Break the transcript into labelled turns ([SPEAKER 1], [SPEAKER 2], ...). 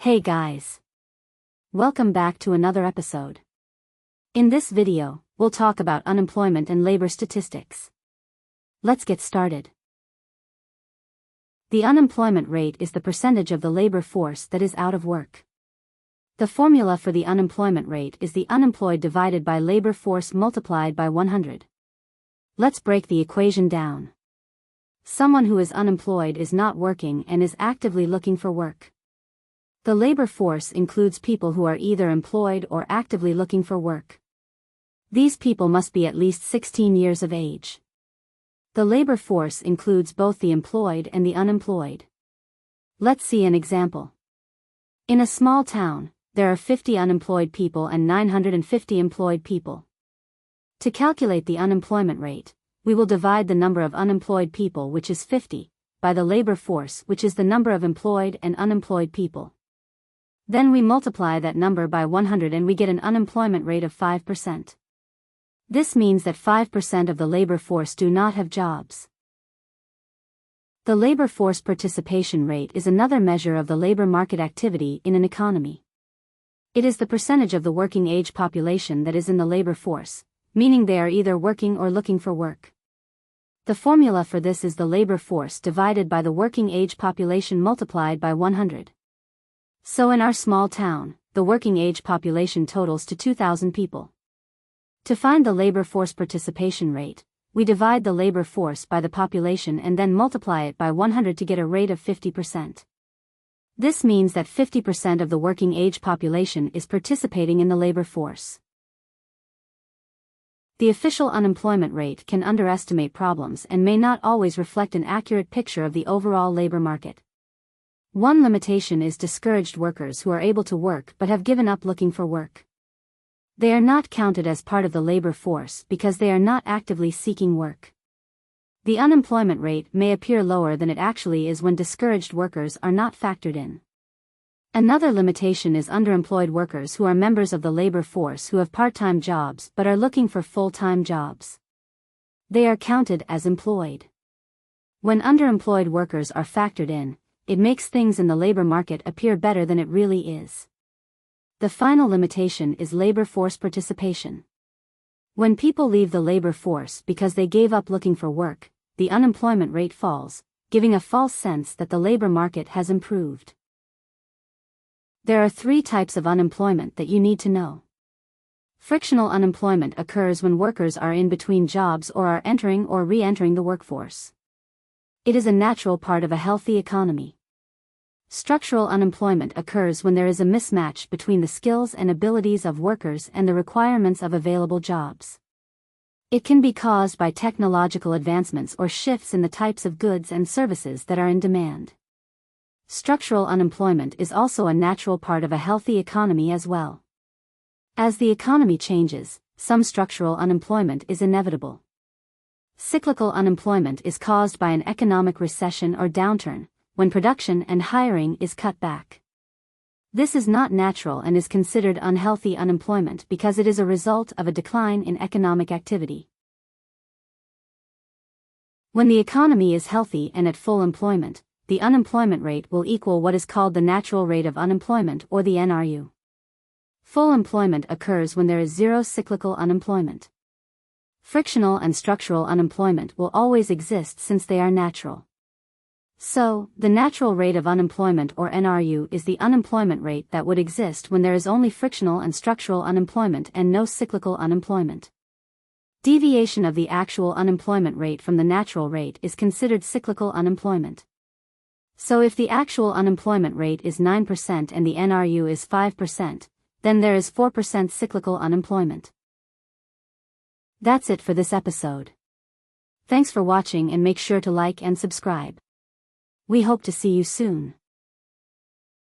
[SPEAKER 1] Hey guys! Welcome back to another episode. In this video, we'll talk about unemployment and labor statistics. Let's get started. The unemployment rate is the percentage of the labor force that is out of work. The formula for the unemployment rate is the unemployed divided by labor force multiplied by 100. Let's break the equation down. Someone who is unemployed is not working and is actively looking for work. The labor force includes people who are either employed or actively looking for work. These people must be at least 16 years of age. The labor force includes both the employed and the unemployed. Let's see an example. In a small town, there are 50 unemployed people and 950 employed people. To calculate the unemployment rate, we will divide the number of unemployed people, which is 50, by the labor force, which is the number of employed and unemployed people. Then we multiply that number by 100 and we get an unemployment rate of 5%. This means that 5% of the labor force do not have jobs. The labor force participation rate is another measure of the labor market activity in an economy. It is the percentage of the working age population that is in the labor force, meaning they are either working or looking for work. The formula for this is the labor force divided by the working age population multiplied by 100. So in our small town, the working age population totals to 2,000 people. To find the labor force participation rate, we divide the labor force by the population and then multiply it by 100 to get a rate of 50%. This means that 50% of the working age population is participating in the labor force. The official unemployment rate can underestimate problems and may not always reflect an accurate picture of the overall labor market. One limitation is discouraged workers who are able to work but have given up looking for work. They are not counted as part of the labor force because they are not actively seeking work. The unemployment rate may appear lower than it actually is when discouraged workers are not factored in. Another limitation is underemployed workers who are members of the labor force who have part-time jobs but are looking for full-time jobs. They are counted as employed. When underemployed workers are factored in, it makes things in the labor market appear better than it really is. The final limitation is labor force participation. When people leave the labor force because they gave up looking for work, the unemployment rate falls, giving a false sense that the labor market has improved. There are 3 types of unemployment that you need to know. Frictional unemployment occurs when workers are in between jobs or are entering or re-entering the workforce. It is a natural part of a healthy economy. Structural unemployment occurs when there is a mismatch between the skills and abilities of workers and the requirements of available jobs. It can be caused by technological advancements or shifts in the types of goods and services that are in demand. Structural unemployment is also a natural part of a healthy economy as well. As the economy changes, some structural unemployment is inevitable. Cyclical unemployment is caused by an economic recession or downturn, when production and hiring is cut back. This is not natural and is considered unhealthy unemployment because it is a result of a decline in economic activity. When the economy is healthy and at full employment, the unemployment rate will equal what is called the natural rate of unemployment or the NRU. Full employment occurs when there is zero cyclical unemployment. Frictional and structural unemployment will always exist since they are natural. So, the natural rate of unemployment or NRU is the unemployment rate that would exist when there is only frictional and structural unemployment and no cyclical unemployment. Deviation of the actual unemployment rate from the natural rate is considered cyclical unemployment. So if the actual unemployment rate is 9% and the NRU is 5%, then there is 4% cyclical unemployment. That's it for this episode. Thanks for watching and make sure to like and subscribe. We hope to see you soon.